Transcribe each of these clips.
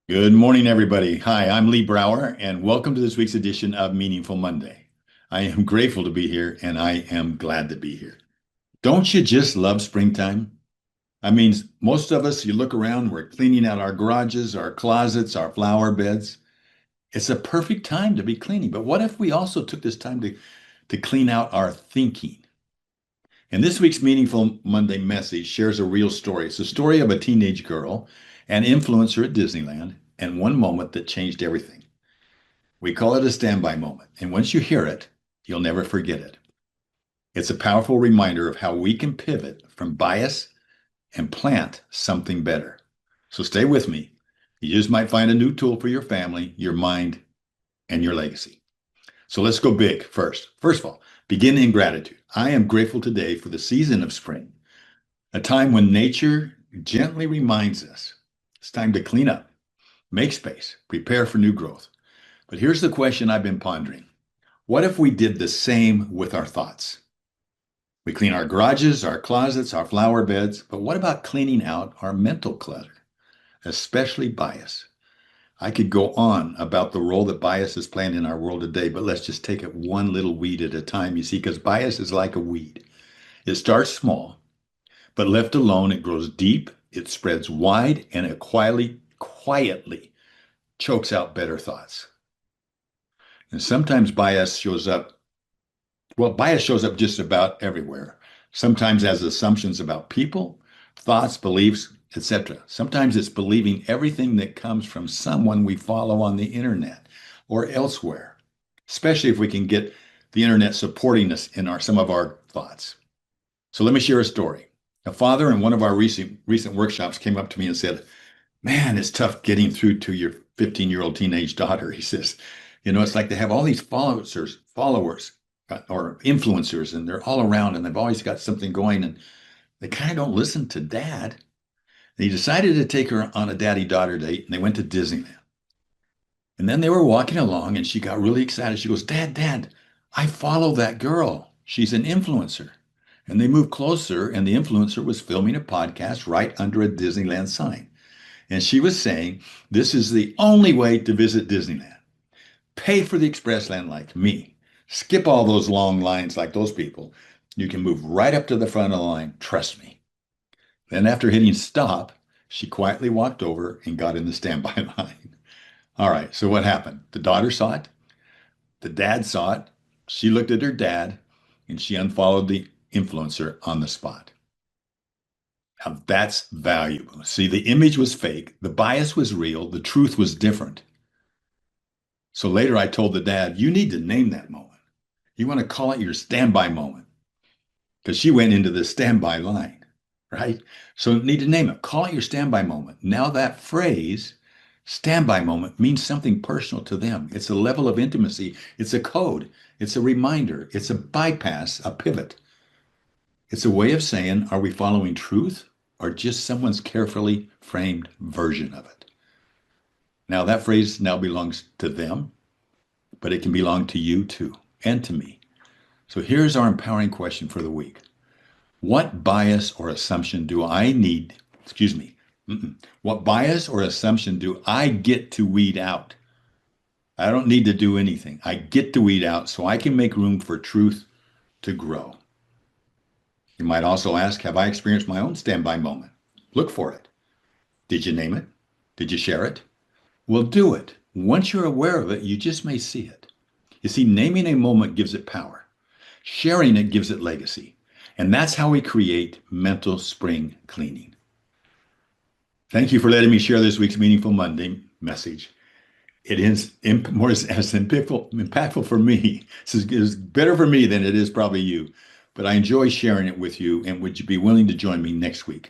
Good morning, everybody. Hi, I'm Lee Brower, and welcome to this week's edition of Meaningful Monday. I am grateful to be here, and I am glad to be here. Don't you just love springtime? I mean, most of us, you look around, we're cleaning out our garages, our closets, our flower beds. It's a perfect time to be cleaning. But what if we also took this time to clean out our thinking? And this week's Meaningful Monday message shares a real story. It's the story of a teenage girl, an influencer at Disneyland, and one moment that changed everything. We call it a standby moment. And once you hear it, you'll never forget it. It's a powerful reminder of how we can pivot from bias and plant something better. So stay with me. You just might find a new tool for your family, your mind, and your legacy. So let's go big first. First of all, begin in gratitude. I am grateful today for the season of spring, a time when nature gently reminds us it's time to clean up, make space, prepare for new growth. But here's the question I've been pondering. What if we did the same with our thoughts? We clean our garages, our closets, our flower beds, but what about cleaning out our mental clutter, especially bias? I could go on about the role that bias is playing in our world today, but let's just take it one little weed at a time, you see, because bias is like a weed. It starts small, but left alone, it grows deep, it spreads wide, and it quietly chokes out better thoughts. And sometimes bias shows up just about everywhere. Sometimes as assumptions about people, thoughts, beliefs, etc. Sometimes it's believing everything that comes from someone we follow on the internet or elsewhere, especially if we can get the internet supporting us in some of our thoughts. So let me share a story. A father in one of our recent workshops came up to me and said, "Man, it's tough getting through to your 15-year-old teenage daughter." He says, it's like they have all these followers or influencers, and they're all around and they've always got something going, and they kind of don't listen to dad. And he decided to take her on a daddy-daughter date, and they went to Disneyland. And then they were walking along, and she got really excited. She goes, "Dad, I follow that girl. She's an influencer." And they moved closer, and the influencer was filming a podcast right under a Disneyland sign. And she was saying, "This is the only way to visit Disneyland. Pay for the express lane like me. Skip all those long lines like those people. You can move right up to the front of the line. Trust me." Then, after hitting stop, she quietly walked over and got in the standby line. All right, so what happened? The daughter saw it. The dad saw it. She looked at her dad and she unfollowed the influencer on the spot. Now, that's valuable. See, the image was fake, the bias was real, the truth was different. So later I told the dad, "You need to name that moment. You want to call it your standby moment." Because she went into the standby line, right? So you need to name it. Call it your standby moment. Now that phrase, standby moment, means something personal to them. It's a level of intimacy. It's a code. It's a reminder. It's a bypass, a pivot. It's a way of saying, are we following truth or just someone's carefully framed version of it? Now that phrase now belongs to them, but it can belong to you too, and to me. So here's our empowering question for the week. What bias or assumption do I need? Excuse me. What bias or assumption do I get to weed out? I don't need to do anything. I get to weed out so I can make room for truth to grow. You might also ask, have I experienced my own standby moment? Look for it. Did you name it? Did you share it? Well, do it. Once you're aware of it, you just may see it. You see, naming a moment gives it power. Sharing it gives it legacy. And that's how we create mental spring cleaning. Thank you for letting me share this week's Meaningful Monday message. It is more as impactful for me. It's better for me than it is probably you. But I enjoy sharing it with you. And would you be willing to join me next week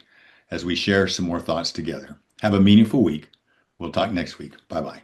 as we share some more thoughts together? Have a meaningful week. We'll talk next week. Bye-bye.